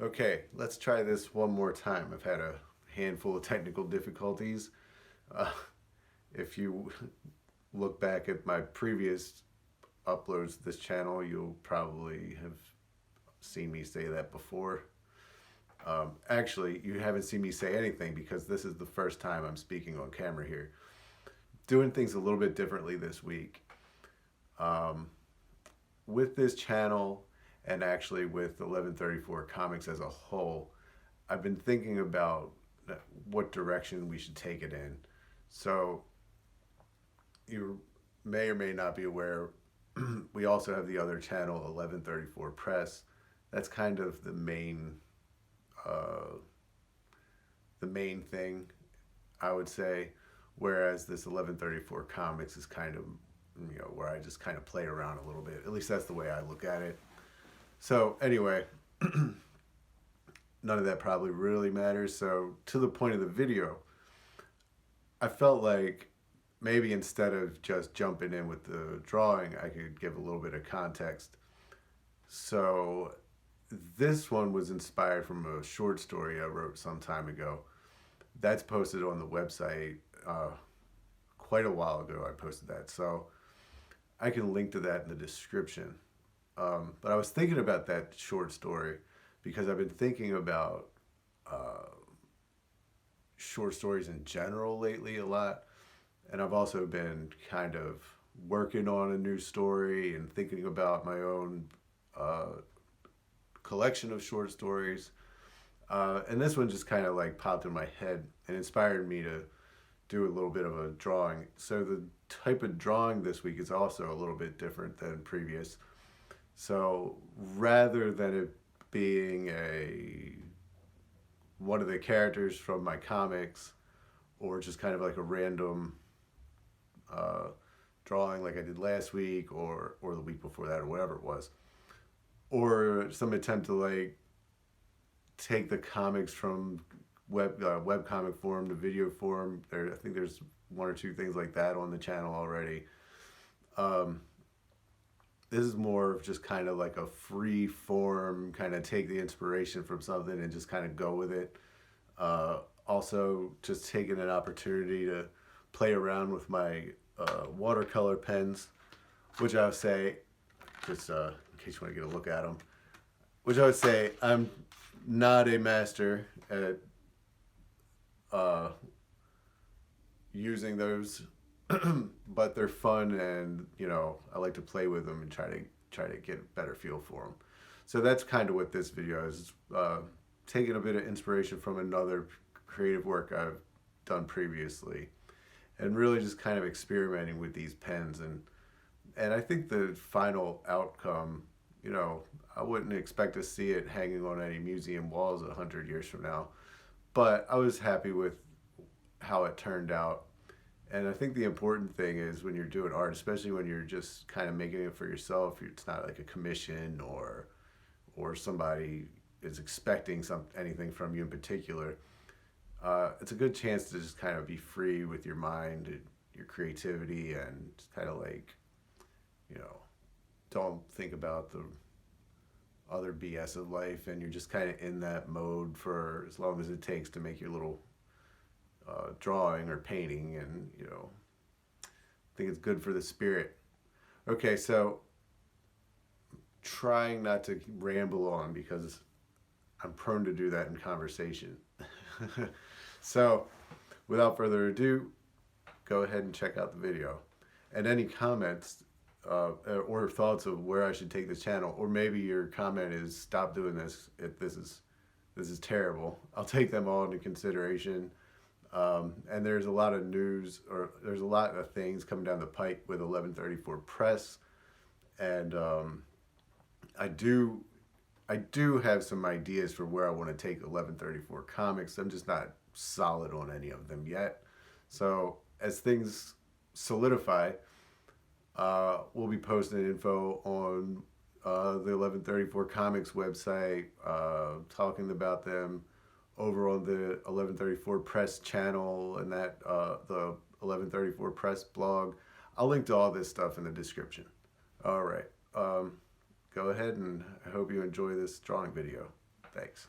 Okay, let's try this one more time. I've had a handful of technical difficulties. Uh, if you look back at my previous uploads to this channel, you'll probably have seen me say that before. Actually, you haven't seen me say anything because this is the first time I'm speaking on camera here. Doing things a little bit differently this week. Um, with this channel and actually with 1134 Comics as a whole, I've been thinking about what direction we should take it in. So you may or may not be aware, we also have the other channel, 1134 Press. That's kind of uh, the main thing, I would say. Whereas this 1134 Comics is kind of, where I just kind of play around a little bit. At least that's the way I look at it. So anyway, none of that probably really matters. So to the point of the video, I felt like maybe instead of just jumping in with the drawing, I could give a little bit of context. So this one was inspired from a short story I wrote some time ago. That's posted on the website quite a while ago. I posted that. So I can link to that in the description. But I was thinking about that short story because I've been thinking about short stories in general lately a lot. And I've also been kind of working on a new story and thinking about my own collection of short stories. And this one just kind of like popped in my head and inspired me to do a little bit of a drawing. So the type of drawing this week is also a little bit different than previous. So rather than it being one of the characters from my comics or just kind of like a random drawing like I did last week or the week before that or whatever it was, or some attempt to like take the comics from web comic form to video form. I think there's one or two things like that on the channel already. This is more of just kind of like a free form, kind of take the inspiration from something and just kind of go with it. Also, just taking an opportunity to play around with my watercolor pens, which I would say, just in case you want to get a look at them, which I would say I'm not a master at using those, but they're fun, and I like to play with them and try to get a better feel for them. So that's kind of what this video is, taking a bit of inspiration from another creative work I've done previously, and really just kind of experimenting with these pens, and I think the final outcome, I wouldn't expect to see it hanging on any museum walls 100 years from now, but I was happy with how it turned out. And I think the important thing is when you're doing art, especially when you're just kind of making it for yourself, it's not like a commission or somebody is expecting anything from you in particular. It's a good chance to just kind of be free with your mind and your creativity, and just kind of like, don't think about the other BS of life, and you're just kind of in that mode for as long as it takes to make your little drawing or painting, and I think it's good for the spirit. Okay, so trying not to ramble on because I'm prone to do that in conversation. So without further ado, go ahead and check out the video, and any comments or thoughts of where I should take this channel, or maybe your comment is stop doing this, this is terrible. I'll take them all into consideration. And there's a lot of news, or there's a lot of things coming down the pipe with 1134 Press, and I do have some ideas for where I want to take 1134 Comics. I'm just not solid on any of them yet. So as things solidify, we'll be posting info on the 1134 Comics website, talking about them over on the 1134 Press channel and that the 1134 Press blog. I'll link to all this stuff in the description. All right, go ahead, and I hope you enjoy this drawing video. Thanks.